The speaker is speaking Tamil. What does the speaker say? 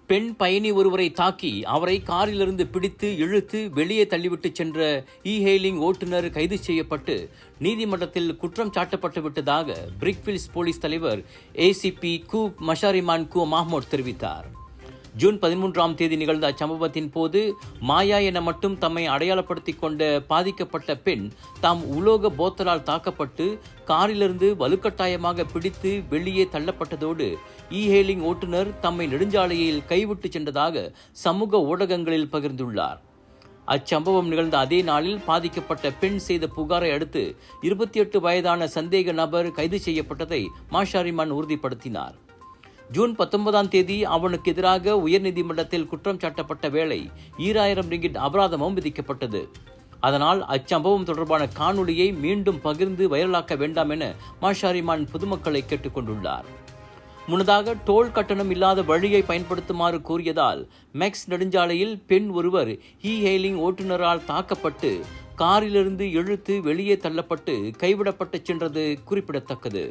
பெண் பயணி ஒருவரை தாக்கி அவரை காரிலிருந்து பிடித்து இழுத்து வெளியே தள்ளிவிட்டு சென்ற இ-ஹெயிலிங் ஓட்டுநர் கைது செய்யப்பட்டு நீதிமன்றத்தில் குற்றம் சாட்டப்பட்டு விட்டதாக பிரிக்ஃபீல்ட்ஸ் போலீஸ் தலைவர் ஏசிபி கு மஷாரிமான் கு மஹ்மூத் தெரிவித்தார். ஜூன் 13ஆம் தேதி நிகழ்ந்த அச்சம்பவத்தின் போது மாயா என மட்டும் தம்மை அடையாளப்படுத்திக் கொண்ட பாதிக்கப்பட்ட பெண் தாம் உலோக போத்தலால் தாக்கப்பட்டு காரிலிருந்து வலுக்கட்டாயமாக பிடித்து வெளியே தள்ளப்பட்டதோடு இ-ஹெயிலிங் ஓட்டுநர் தம்மை நெடுஞ்சாலையில் கைவிட்டு சென்றதாக சமூக ஊடகங்களில் பகிர்ந்துள்ளார். அச்சம்பவம் நிகழ்ந்த அதே நாளில் பாதிக்கப்பட்ட பெண் செய்த புகாரை அடுத்து 28 வயதான சந்தேக நபர் கைது செய்யப்பட்டதை மஷாரிமான் உறுதிப்படுத்தினார். ஜூன் 19ஆம் தேதி அவனுக்கு எதிராக உயர்நீதிமன்றத்தில் குற்றம் சாட்டப்பட்ட வேளை 2000 ரிங்கிட் அபராதமும் விதிக்கப்பட்டது. அதனால் அச்சம்பவம் தொடர்பான காணொலியை மீண்டும் பகிர்ந்து வைரலாக்க வேண்டாம் என மஷாரிமான் பொதுமக்களை கேட்டுக்கொண்டுள்ளார். முன்னதாக டோல் கட்டணம் இல்லாத வழியை பயன்படுத்துமாறு கூறியதால் மெக்ஸ் நெடுஞ்சாலையில் பெண் ஒருவர் இ-ஹெயிலிங் ஓட்டுநரால் தாக்கப்பட்டு காரிலிருந்து இழுத்து வெளியே தள்ளப்பட்டு கைவிடப்பட்டு சென்றது குறிப்பிடத்தக்கது.